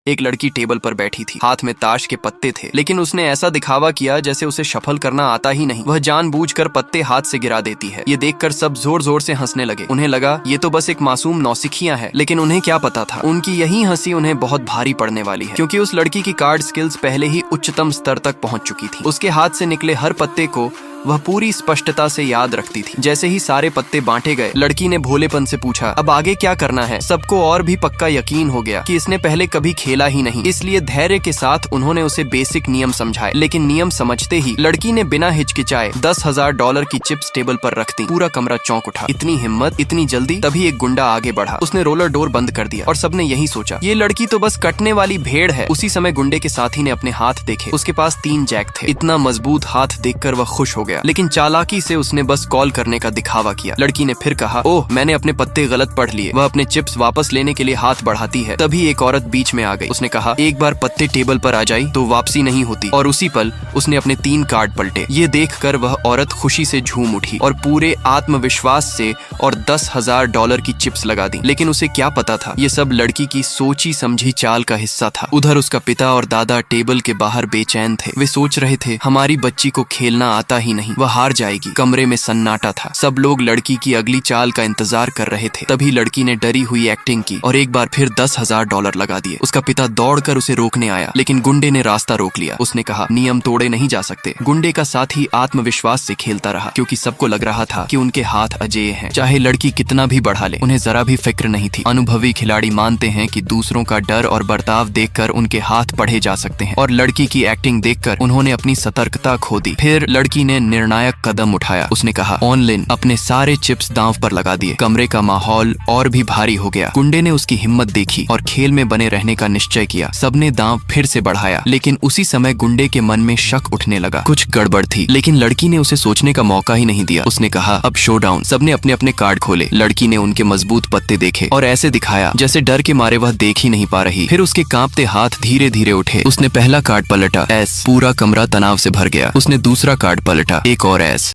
एक लड़की टेबल पर बैठी थी, हाथ में ताश के पत्ते थे, लेकिन उसने ऐसा दिखावा किया जैसे उसे शफल करना आता ही नहीं। वह जानबूझकर पत्ते हाथ से गिरा देती है। ये देखकर सब जोर जोर से हंसने लगे। उन्हें लगा ये तो बस एक मासूम नौसिखिया है, लेकिन उन्हें क्या पता था उनकी यही हंसी उन्हें बहुत भारी पड़ने वाली है, क्योंकि उस लड़की की कार्ड स्किल्स पहले ही उच्चतम स्तर तक पहुंच चुकी थी। उसके हाथ से निकले हर पत्ते को वह पूरी स्पष्टता से याद रखती थी। जैसे ही सारे पत्ते बांटे गए, लड़की ने भोलेपन से पूछा, अब आगे क्या करना है? सबको और भी पक्का यकीन हो गया कि इसने पहले कभी खेला ही नहीं, इसलिए धैर्य के साथ उन्होंने उसे बेसिक नियम समझाए। लेकिन नियम समझते ही लड़की ने बिना हिचकिचाए $10,000 की चिप्स टेबल पर रख दी। पूरा कमरा चौंक उठा। इतनी हिम्मत, इतनी जल्दी? तभी एक गुंडा आगे बढ़ा। उसने रोलर डोर बंद कर दिया और सबने यही सोचा, ये लड़की तो बस कटने वाली भेड़ है। उसी समय गुंडे के साथी ने अपने हाथ देखे। उसके पास 3 जैक थे। इतना मजबूत हाथ देखकर वह खुश हो गया, लेकिन चालाकी से उसने बस कॉल करने का दिखावा किया। लड़की ने फिर कहा, ओह, मैंने अपने पत्ते गलत पढ़ लिए। वह अपने चिप्स वापस लेने के लिए हाथ बढ़ाती है, तभी एक औरत बीच में आ गई। उसने कहा, एक बार पत्ते टेबल पर आ जाई तो वापसी नहीं होती। और उसी पल उसने अपने 3 कार्ड पलटे। ये देखकर वह औरत खुशी से झूम उठी और पूरे आत्मविश्वास से और $10,000 की चिप्स लगा दी। लेकिन उसे क्या पता था, ये सब लड़की की सोची समझी चाल का हिस्सा था। उधर उसका पिता और दादा टेबल के बाहर बेचैन थे। वे सोच रहे थे, हमारी बच्ची को खेलना आता ही नहीं, वह हार जाएगी। कमरे में सन्नाटा था। सब लोग लड़की की अगली चाल का इंतजार कर रहे थे। तभी लड़की ने डरी हुई एक्टिंग की और एक बार फिर $10,000 लगा दिए। उसका पिता दौड़कर उसे रोकने आया, लेकिन गुंडे ने रास्ता रोक लिया। उसने कहा, नियम तोड़े नहीं जा सकते। गुंडे का साथी आत्मविश्वास से खेलता रहा, क्योंकि सबको लग रहा था कि उनके हाथ अजेय हैं। चाहे लड़की कितना भी बढ़ा ले, उन्हें जरा भी फिक्र नहीं थी। अनुभवी खिलाड़ी मानते हैं कि दूसरों का डर और बर्ताव देखकर उनके हाथ पढ़े जा सकते हैं, और लड़की की एक्टिंग देखकर उन्होंने अपनी सतर्कता खो दी। फिर लड़की ने निर्णायक कदम उठाया। उसने कहा, ऑनलाइन अपने सारे चिप्स दांव पर लगा दिए। कमरे का माहौल और भी भारी हो गया। गुंडे ने उसकी हिम्मत देखी और खेल में बने रहने का निश्चय किया। सबने दांव फिर से बढ़ाया, लेकिन उसी समय गुंडे के मन में शक उठने लगा। कुछ गड़बड़ थी, लेकिन लड़की ने उसे सोचने का मौका ही नहीं दिया। उसने कहा, अब शोडाउन। सबने अपने अपने कार्ड खोले। लड़की ने उनके मजबूत पत्ते देखे और ऐसे दिखाया जैसे डर के मारे वह देख ही नहीं पा रही। फिर उसके कांपते हाथ धीरे धीरे उठे। उसने पहला कार्ड पलटा, एस। पूरा कमरा तनाव से भर गया। उसने दूसरा कार्ड पलटा, एक और एस।